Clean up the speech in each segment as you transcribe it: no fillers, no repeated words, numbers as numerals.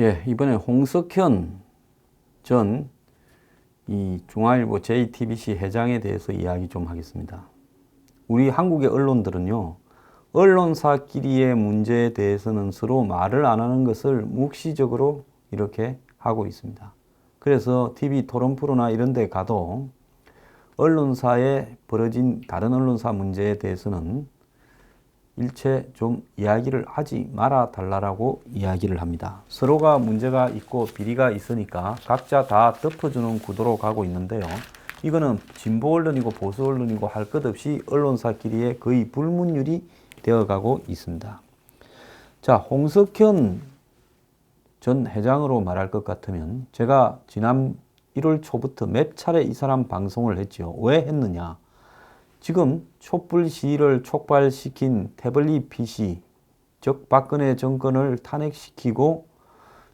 예, 이번에 홍석현 전 중앙일보 JTBC 회장에 대해서 이야기 좀 하겠습니다. 우리 한국의 언론들은요, 언론사끼리의 문제에 대해서는 서로 말을 안 하는 것을 묵시적으로 이렇게 하고 있습니다. 그래서 TV 토론 프로나 이런 데 가도 언론사에 벌어진 다른 언론사 문제에 대해서는 일체 좀 이야기를 하지 말아 달라고 이야기를 합니다. 서로가 문제가 있고 비리가 있으니까 각자 다 덮어주는 구도로 가고 있는데요. 이거는 진보 언론이고 보수 언론이고 할 것 없이 언론사끼리의 거의 불문율이 되어가고 있습니다. 자, 홍석현 전 회장으로 말할 것 같으면 제가 지난 1월 초부터 몇 차례 이 사람 방송을 했죠. 왜 했느냐? 지금 촛불 시위를 촉발시킨 태블릿 PC, 즉 박근혜 정권을 탄핵시키고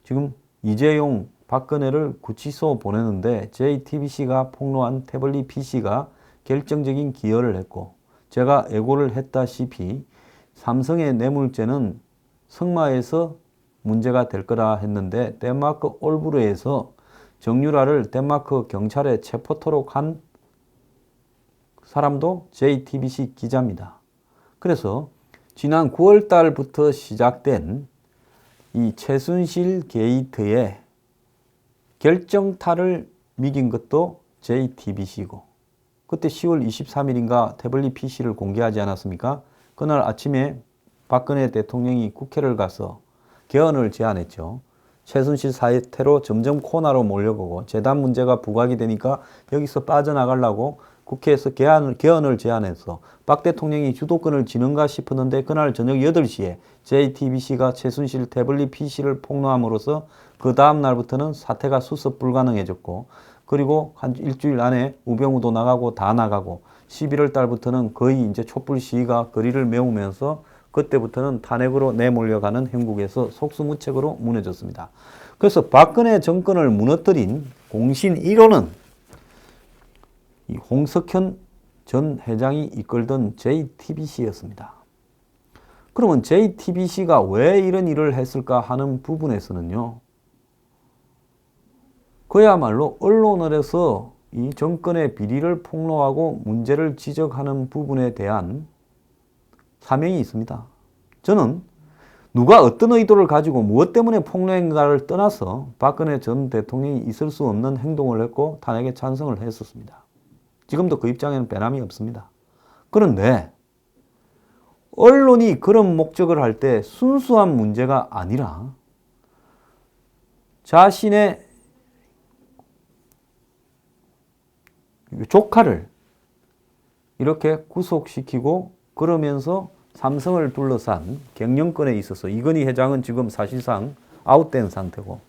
지금 이재용, 박근혜를 구치소 보내는데 JTBC가 폭로한 태블릿 PC가 결정적인 기여를 했고, 제가 예고를 했다시피 삼성의 뇌물죄는 승마에서 문제가 될 거라 했는데 덴마크 올브르에서 정유라를 덴마크 경찰에 체포토록 한 사람도 JTBC 기자입니다. 그래서 지난 9월 달부터 시작된 이 최순실 게이트의 결정타를 미긴 것도 JTBC고, 그때 10월 23일인가 태블릿 PC를 공개하지 않았습니까? 그날 아침에 박근혜 대통령이 국회를 가서 개헌을 제안했죠. 최순실 사태로 점점 코너로 몰려가고 재단 문제가 부각이 되니까 여기서 빠져나가려고 국회에서 개헌을 제안해서 박 대통령이 주도권을 쥐는가 싶었는데 그날 저녁 8시에 JTBC가 최순실 태블릿 PC를 폭로함으로써 그 다음 날부터는 사태가 수습 불가능해졌고, 그리고 한 일주일 안에 우병우도 나가고 다 나가고 11월 달부터는 거의 이제 촛불 시위가 거리를 메우면서 그때부터는 탄핵으로 내몰려가는 형국에서 속수무책으로 무너졌습니다. 그래서 박근혜 정권을 무너뜨린 공신 1호는 이 홍석현 전 회장이 이끌던 JTBC였습니다. 그러면 JTBC가 왜 이런 일을 했을까 하는 부분에서는요, 그야말로 언론을 해서 이 정권의 비리를 폭로하고 문제를 지적하는 부분에 대한 사명이 있습니다. 저는 누가 어떤 의도를 가지고 무엇 때문에 폭로했는가를 떠나서 박근혜 전 대통령이 있을 수 없는 행동을 했고 탄핵에 찬성을 했었습니다. 지금도 그 입장에는 변함이 없습니다. 그런데 언론이 그런 목적을 할 때 순수한 문제가 아니라 자신의 조카를 이렇게 구속시키고 그러면서 삼성을 둘러싼 경영권에 있어서 이건희 회장은 지금 사실상 아웃된 상태고,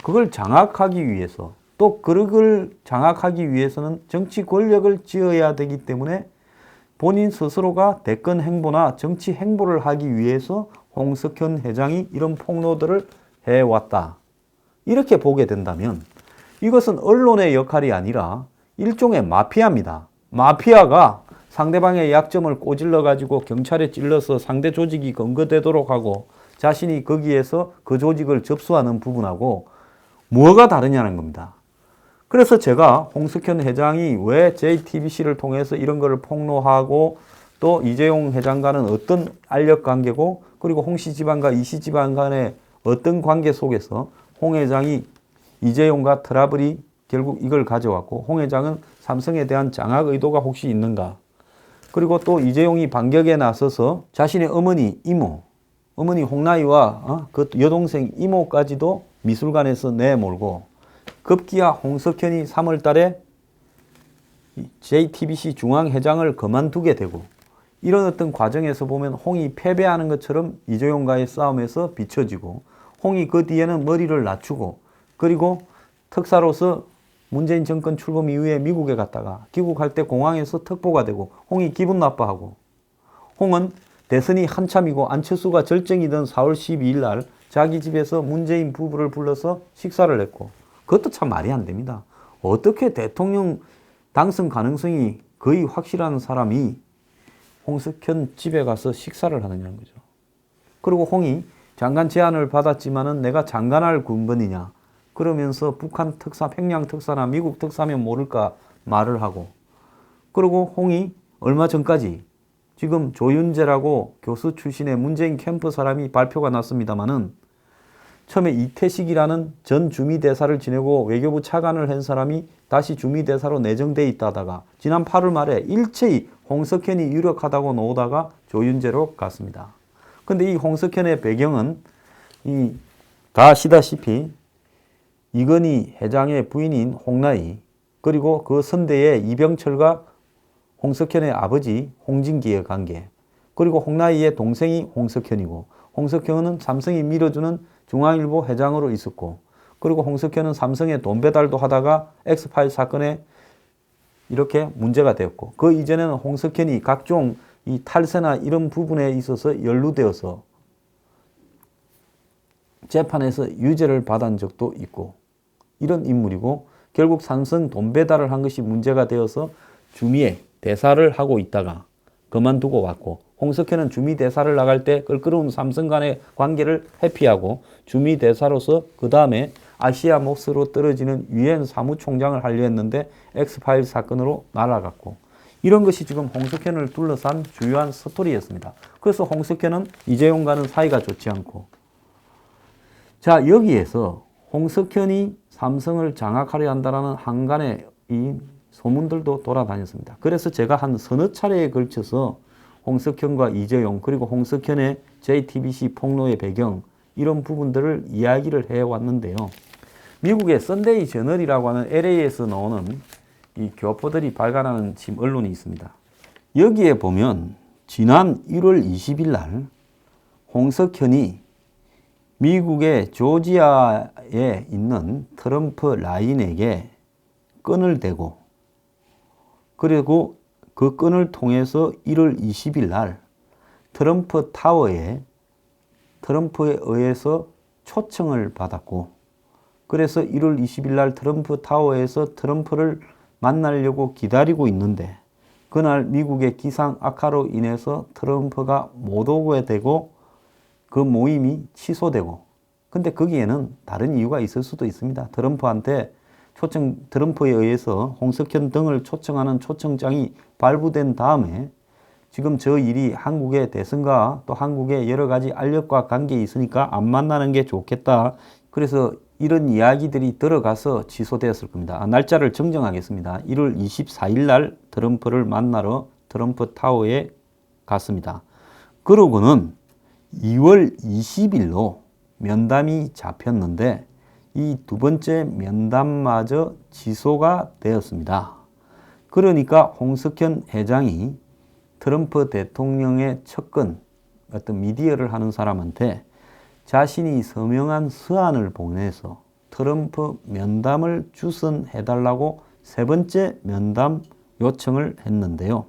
그걸 장악하기 위해서, 또 그걸 장악하기 위해서는 정치 권력을 쥐어야 되기 때문에 본인 스스로가 대권 행보나 정치 행보를 하기 위해서 홍석현 회장이 이런 폭로들을 해왔다. 이렇게 보게 된다면 이것은 언론의 역할이 아니라 일종의 마피아입니다. 마피아가 상대방의 약점을 꼬질러 가지고 경찰에 찔러서 상대 조직이 검거되도록 하고 자신이 거기에서 그 조직을 접수하는 부분하고 뭐가 다르냐는 겁니다. 그래서 제가 홍석현 회장이 왜 JTBC를 통해서 이런 거를 폭로하고 또 이재용 회장과는 어떤 알력 관계고, 그리고 홍씨 집안과 이씨 집안 간의 어떤 관계 속에서 홍 회장이 이재용과 트러블이 결국 이걸 가져왔고 홍 회장은 삼성에 대한 장악 의도가 혹시 있는가, 그리고 또 이재용이 반격에 나서서 자신의 어머니, 이모, 어머니 홍나희와 그 여동생 이모까지도 미술관에서 내몰고, 급기야 홍석현이 3월 달에 JTBC 중앙회장을 그만두게 되고, 이런 어떤 과정에서 보면 홍이 패배하는 것처럼 이재용과의 싸움에서 비춰지고, 홍이 그 뒤에는 머리를 낮추고, 그리고 특사로서 문재인 정권 출범 이후에 미국에 갔다가 귀국할 때 공항에서 특보가 되고 홍이 기분 나빠하고, 홍은 대선이 한참이고 안철수가 절정이던 4월 12일 날 자기 집에서 문재인 부부를 불러서 식사를 했고, 그것도 참 말이 안 됩니다. 어떻게 대통령 당선 가능성이 거의 확실한 사람이 홍석현 집에 가서 식사를 하느냐는 거죠. 그리고 홍이 장관 제안을 받았지만은 내가 장관할 군번이냐. 그러면서 북한 특사, 평양 특사나 미국 특사면 모를까 말을 하고. 그리고 홍이 얼마 전까지 지금 조윤재라고 교수 출신의 문재인 캠프 사람이 발표가 났습니다마는 처음에 이태식이라는 전 주미대사를 지내고 외교부 차관을 한 사람이 다시 주미대사로 내정돼 있다다가 지난 8월 말에 일체히 홍석현이 유력하다고 나오다가 조윤재로 갔습니다. 근데 이 홍석현의 배경은 다 아시다시피 이건희 회장의 부인인 홍나희 그리고 그 선대의 이병철과 홍석현의 아버지 홍진기의 관계 그리고 홍나희의 동생이 홍석현이고 홍석현은 삼성이 밀어주는 중앙일보 회장으로 있었고 그리고 홍석현은 삼성에 돈 배달도 하다가 엑스파일 사건에 이렇게 문제가 되었고 그 이전에는 홍석현이 각종 이 탈세나 이런 부분에 있어서 연루되어서 재판에서 유죄를 받은 적도 있고 이런 인물이고 결국 삼성 돈 배달을 한 것이 문제가 되어서 주미에 대사를 하고 있다가 그만두고 왔고 홍석현은 주미 대사를 나갈 때 껄끄러운 삼성 간의 관계를 회피하고 주미 대사로서 그 다음에 아시아 몫으로 떨어지는 유엔 사무총장을 하려 했는데 엑스파일 사건으로 날아갔고 이런 것이 지금 홍석현을 둘러싼 주요한 스토리였습니다. 그래서 홍석현은 이재용과는 사이가 좋지 않고 자 여기에서 홍석현이 삼성을 장악하려 한다는 한간의 이 소문들도 돌아다녔습니다. 그래서 제가 한 서너 차례에 걸쳐서 홍석현과 이재용 그리고 홍석현의 JTBC 폭로의 배경 이런 부분들을 이야기를 해왔는데요. 미국의 썬데이 저널이라고 하는 LA에서 나오는 이 교포들이 발간하는 지금 언론이 있습니다. 여기에 보면 지난 1월 20일 날 홍석현이 미국의 조지아에 있는 트럼프 라인에게 끈을 대고 그리고 그 끈을 통해서 1월 20일 날 트럼프 타워에 트럼프에 의해서 초청을 받았고 그래서 1월 20일 날 트럼프 타워에서 트럼프를 만나려고 기다리고 있는데 그날 미국의 기상 악화로 인해서 트럼프가 못 오게 되고 그 모임이 취소되고 근데 거기에는 다른 이유가 있을 수도 있습니다. 트럼프에 의해서 홍석현 등을 초청하는 초청장이 발부된 다음에 지금 저 일이 한국의 대선과 또 한국의 여러 가지 알력과 관계에 있으니까 안 만나는 게 좋겠다. 그래서 이런 이야기들이 들어가서 취소되었을 겁니다. 날짜를 정정하겠습니다. 1월 24일 날 트럼프를 만나러 트럼프 타워에 갔습니다. 그러고는 2월 20일로 면담이 잡혔는데 이 두 번째 면담마저 취소가 되었습니다. 그러니까 홍석현 회장이 트럼프 대통령의 측근, 어떤 미디어를 하는 사람한테 자신이 서명한 서한을 보내서 트럼프 면담을 주선해달라고 세 번째 면담 요청을 했는데요.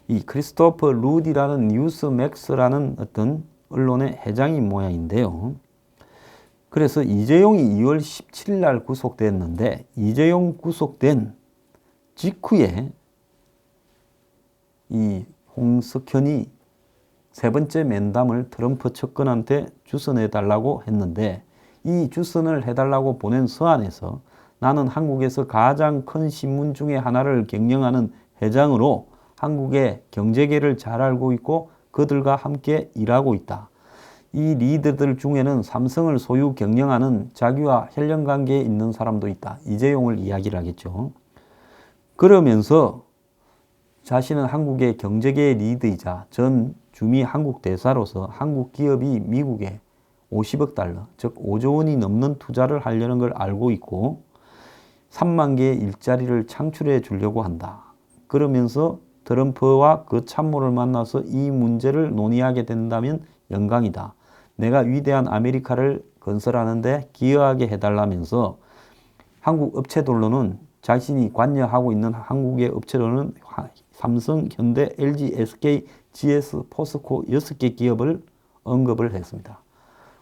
이 크리스토퍼 루디라는 뉴스맥스라는 어떤 언론의 회장인 모양인데요. 그래서 이재용이 2월 17일 날 구속됐는데 이재용 구속된 직후에 이 홍석현이 세 번째 면담을 트럼프 측근한테 주선해달라고 했는데 이 주선을 해달라고 보낸 서한에서 나는 한국에서 가장 큰 신문 중에 하나를 경영하는 회장으로 한국의 경제계를 잘 알고 있고 그들과 함께 일하고 있다. 이 리더들 중에는 삼성을 소유 경영하는 자기와 혈연 관계에 있는 사람도 있다. 이재용을 이야기를 하겠죠. 그러면서 자신은 한국의 경제계의 리더이자 전 주미 한국 대사로서 한국 기업이 미국에 50억 달러, 즉 5조 원이 넘는 투자를 하려는 걸 알고 있고 3만 개의 일자리를 창출해 주려고 한다. 그러면서 트럼프와 그 참모를 만나서 이 문제를 논의하게 된다면 영광이다. 내가 위대한 아메리카를 건설하는데 기여하게 해달라면서 한국 업체들로는 자신이 관여하고 있는 한국의 업체로는 삼성, 현대, LG, SK, GS, 포스코 6개 기업을 언급을 했습니다.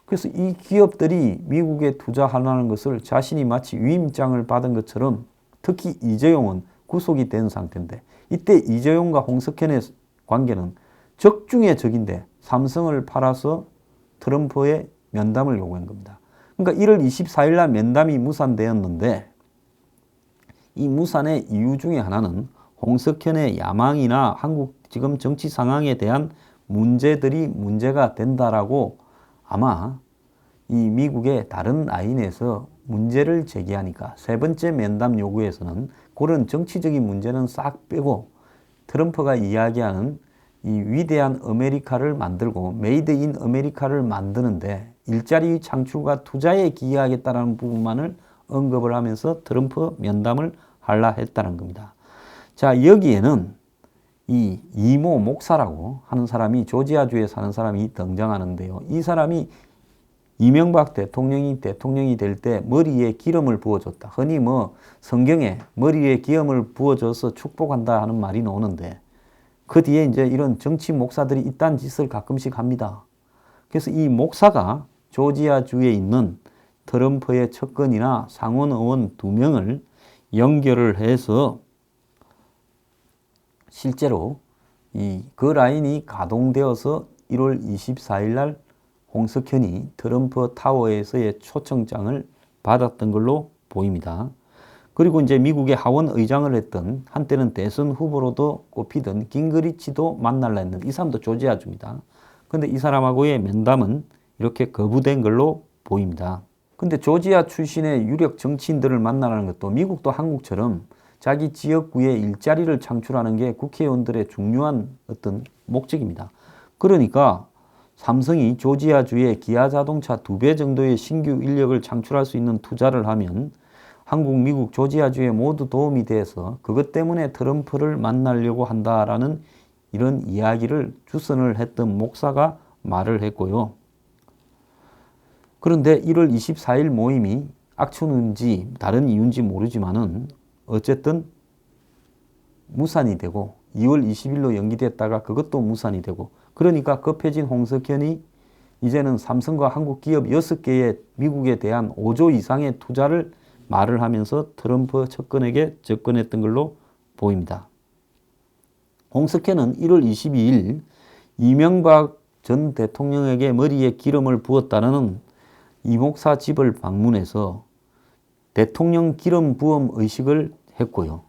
그래서 이 기업들이 미국에 투자하라는 것을 자신이 마치 위임장을 받은 것처럼 특히 이재용은 구속이 된 상태인데 이때 이재용과 홍석현의 관계는 적 중의 적인데 삼성을 팔아서 트럼프의 면담을 요구한 겁니다. 그러니까 1월 24일 날 면담이 무산되었는데 이 무산의 이유 중에 하나는 홍석현의 야망이나 한국 지금 정치 상황에 대한 문제들이 문제가 된다라고 아마 이 미국의 다른 라인에서 문제를 제기하니까 세 번째 면담 요구에서는 그런 정치적인 문제는 싹 빼고 트럼프가 이야기하는 이 위대한 아메리카를 만들고 메이드 인 아메리카를 만드는데 일자리 창출과 투자에 기여하겠다는 부분만을 언급을 하면서 트럼프 면담을 하려 했다는 겁니다. 자, 여기에는 이 이모 목사라고 하는 사람이 조지아주에 사는 사람이 등장하는데요. 이 사람이 이명박 대통령이 될 때 머리에 기름을 부어줬다. 흔히 뭐 성경에 머리에 기름을 부어줘서 축복한다 하는 말이 나오는데 그 뒤에 이제 이런 정치 목사들이 이딴 짓을 가끔씩 합니다. 그래서 이 목사가 조지아주에 있는 트럼프의 측근이나 상원 의원 2명을 연결을 해서 실제로 그 라인이 가동되어서 1월 24일 날 홍석현이 트럼프 타워에서의 초청장을 받았던 걸로 보입니다. 그리고 이제 미국의 하원 의장을 했던 한때는 대선 후보로도 꼽히던 깅그리치도 만날라 했는데 이 사람도 조지아주입니다. 근데 이 사람하고의 면담은 이렇게 거부된 걸로 보입니다. 근데 조지아 출신의 유력 정치인들을 만나라는 것도 미국도 한국처럼 자기 지역구에 일자리를 창출하는 게 국회의원들의 중요한 어떤 목적입니다. 그러니까 삼성이 조지아주에 기아 자동차 2배 정도의 신규 인력을 창출할 수 있는 투자를 하면 한국, 미국, 조지아주에 모두 도움이 돼서 그것 때문에 트럼프를 만나려고 한다라는 이런 이야기를 주선을 했던 목사가 말을 했고요. 그런데 1월 24일 모임이 악천후인지 다른 이유인지 모르지만은 어쨌든 무산이 되고 2월 20일로 연기됐다가 그것도 무산이 되고 그러니까 급해진 홍석현이 이제는 삼성과 한국 기업 6개의 미국에 대한 5조 이상의 투자를 말을 하면서 트럼프 측근에게 접근했던 걸로 보입니다. 홍석현은 1월 22일 이명박 전 대통령에게 머리에 기름을 부었다는 이 목사 집을 방문해서 대통령 기름 부음 의식을 했고요.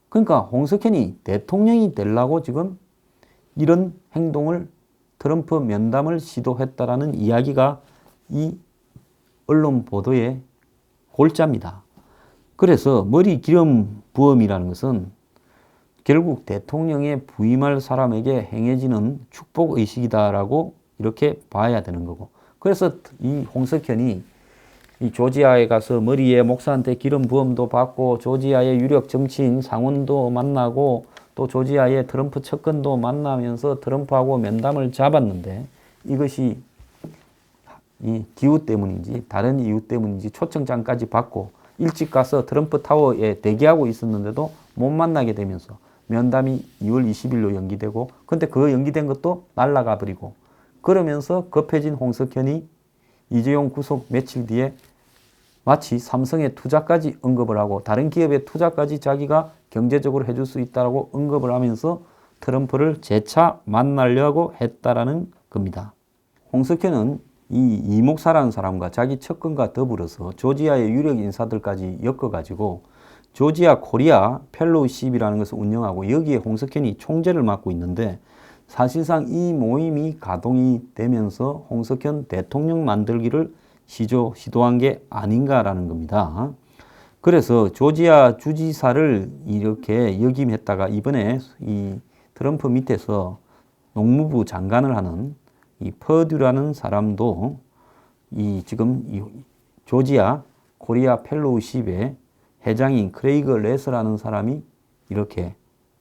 그러니까 홍석현이 대통령이 되려고 지금 이런 행동을 트럼프 면담을 시도했다라는 이야기가 이 언론 보도의 골자입니다. 그래서 머리 기름 부음이라는 것은 결국 대통령에 부임할 사람에게 행해지는 축복 의식이다라고 이렇게 봐야 되는 거고 그래서 이 홍석현이 이 조지아에 가서 머리에 목사한테 기름 부음도 받고 조지아의 유력 정치인 상원도 만나고 또 조지아의 트럼프 측근도 만나면서 트럼프하고 면담을 잡았는데 이것이 이 기후 때문인지 다른 이유 때문인지 초청장까지 받고 일찍 가서 트럼프 타워에 대기하고 있었는데도 못 만나게 되면서 면담이 2월 20일로 연기되고 근데 그 연기된 것도 날아가 버리고 그러면서 급해진 홍석현이 이재용 구속 며칠 뒤에 마치 삼성의 투자까지 언급을 하고 다른 기업의 투자까지 자기가 경제적으로 해줄 수 있다고 언급을 하면서 트럼프를 재차 만나려고 했다라는 겁니다. 홍석현은 이 이목사라는 사람과 자기 측근과 더불어서 조지아의 유력 인사들까지 엮어가지고 조지아 코리아 펠로우십이라는 것을 운영하고 여기에 홍석현이 총재를 맡고 있는데 사실상 이 모임이 가동이 되면서 홍석현 대통령 만들기를 시도한 게 아닌가라는 겁니다. 그래서 조지아 주지사를 이렇게 역임했다가 이번에 이 트럼프 밑에서 농무부 장관을 하는 이 퍼듀라는 사람도 이 지금 이 조지아 코리아 펠로우십의 회장인 크레이그 레스라는 사람이 이렇게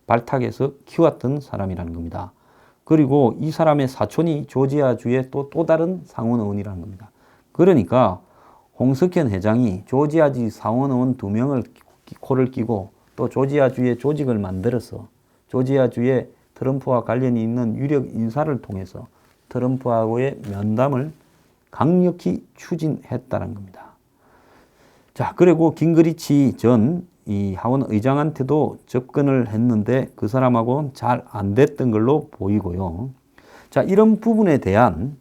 발탁해서 키웠던 사람이라는 겁니다. 그리고 이 사람의 사촌이 조지아주의 또 다른 상원의원이라는 겁니다. 그러니까 홍석현 회장이 조지아주 상원의원 2명을 코를 끼고 또 조지아주의 조직을 만들어서 조지아주의 트럼프와 관련이 있는 유력 인사를 통해서 트럼프하고의 면담을 강력히 추진했다는 겁니다. 자, 그리고 깅그리치 전 이 하원 의장한테도 접근을 했는데 그 사람하고는 잘 안 됐던 걸로 보이고요. 자, 이런 부분에 대한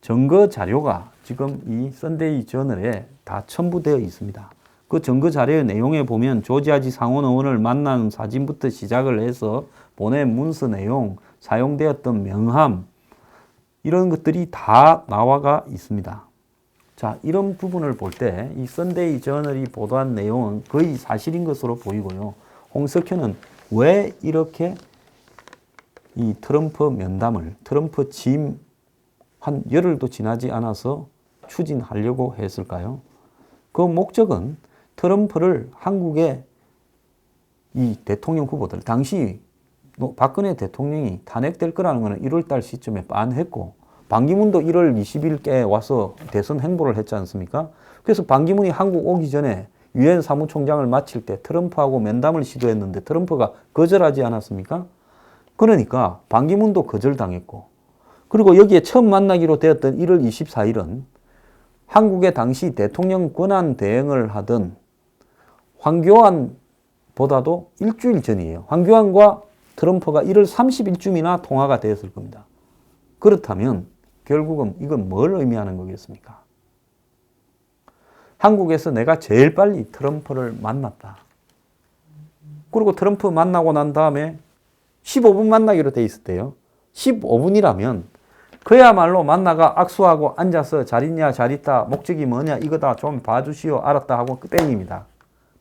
증거 자료가 지금 이 썬데이 저널에 다 첨부되어 있습니다. 그 증거 자료의 내용에 보면 조지아지 상원 의원을 만나는 사진부터 시작을 해서 보낸 문서 내용, 사용되었던 명함, 이런 것들이 다 나와가 있습니다. 자, 이런 부분을 볼 때 이 썬데이 저널이 보도한 내용은 거의 사실인 것으로 보이고요. 홍석현은 왜 이렇게 이 트럼프 면담을 트럼프 취임 한 열흘도 지나지 않아서 추진하려고 했을까요? 그 목적은 트럼프를 한국의 이 대통령 후보들, 당시 박근혜 대통령이 탄핵될 거라는 것은 1월달 시점에 빤했고, 반기문도 1월 20일께 와서 대선 행보를 했지 않습니까? 그래서 반기문이 한국 오기 전에 유엔 사무총장을 마칠 때 트럼프하고 면담을 시도했는데 트럼프가 거절하지 않았습니까? 그러니까 반기문도 거절당했고, 그리고 여기에 처음 만나기로 되었던 1월 24일은 한국의 당시 대통령 권한 대행을 하던 황교안보다도 일주일 전이에요. 황교안과 트럼프가 1월 30일쯤이나 통화가 되었을 겁니다. 그렇다면 결국은 이건 뭘 의미하는 거겠습니까? 한국에서 내가 제일 빨리 트럼프를 만났다. 그리고 트럼프 만나고 난 다음에 15분 만나기로 돼 있었대요. 15분이라면 그야말로 만나가 악수하고 앉아서 잘 있냐 잘 있다 목적이 뭐냐 이거다 좀 봐주시오 알았다 하고 땡입니다.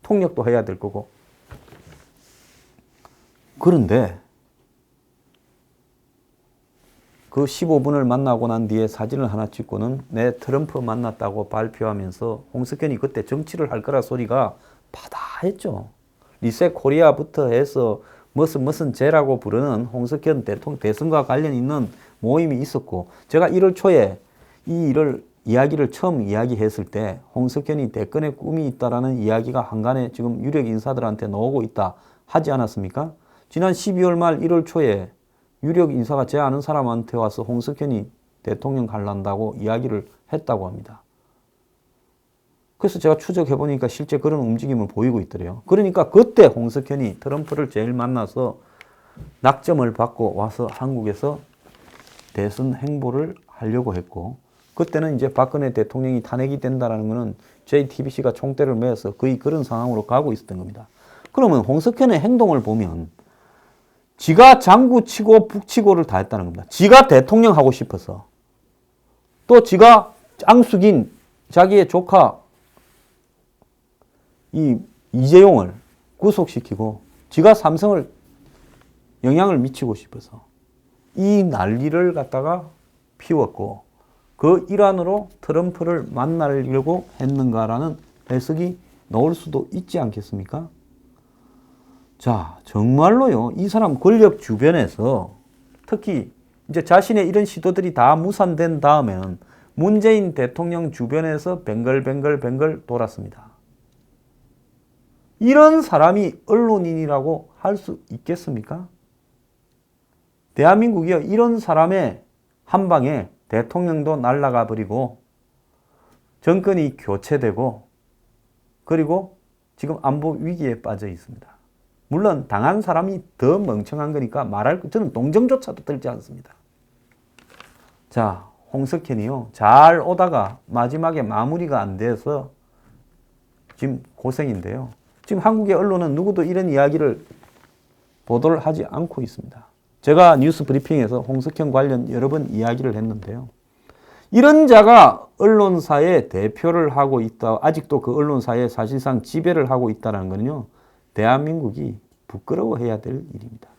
통역도 해야 될 거고. 그런데 그 15분을 만나고 난 뒤에 사진을 하나 찍고는 내 트럼프 만났다고 발표하면서 홍석현이 그때 정치를 할 거라 소리가 바다했죠. 리셋 코리아부터 해서 무슨 제라고 부르는 홍석현 대통령 대선과 관련 있는 모임이 있었고, 제가 1월 초에 이야기를 처음 이야기했을 때 홍석현이 대권의 꿈이 있다라는 이야기가 한간에 지금 유력 인사들한테 나오고 있다 하지 않았습니까? 지난 12월 말 1월 초에 유력 인사가 제 아는 사람한테 와서 홍석현이 대통령 갈란다고 이야기를 했다고 합니다. 그래서 제가 추적해보니까 실제 그런 움직임을 보이고 있더래요. 그러니까 그때 홍석현이 트럼프를 제일 만나서 낙점을 받고 와서 한국에서 대선 행보를 하려고 했고, 그때는 이제 박근혜 대통령이 탄핵이 된다는 것은 JTBC가 총대를 메어서 거의 그런 상황으로 가고 있었던 겁니다. 그러면 홍석현의 행동을 보면 지가 장구치고 북치고를 다 했다는 겁니다. 지가 대통령 하고 싶어서, 또 지가 앙숙인 자기의 조카 이재용을 구속시키고 지가 삼성을 영향을 미치고 싶어서 이 난리를 갖다가 피웠고, 그 일환으로 트럼프를 만나려고 했는가라는 해석이 나올 수도 있지 않겠습니까? 자, 정말로요, 이 사람 권력 주변에서 특히 이제 자신의 이런 시도들이 다 무산된 다음에는 문재인 대통령 주변에서 뱅글뱅글 돌았습니다. 이런 사람이 언론인이라고 할 수 있겠습니까? 대한민국이요, 이런 사람의 한 방에 대통령도 날아가 버리고 정권이 교체되고 그리고 지금 안보 위기에 빠져 있습니다. 물론 당한 사람이 더 멍청한 거니까 저는 동정조차도 들지 않습니다. 자, 홍석현이요, 잘 오다가 마지막에 마무리가 안 돼서 지금 고생인데요. 지금 한국의 언론은 누구도 이런 이야기를 보도를 하지 않고 있습니다. 제가 뉴스 브리핑에서 홍석현 관련 여러 번 이야기를 했는데요. 이런 자가 언론사의 대표를 하고 있다, 아직도 그 언론사에 사실상 지배를 하고 있다는 것은요, 대한민국이 부끄러워해야 될 일입니다.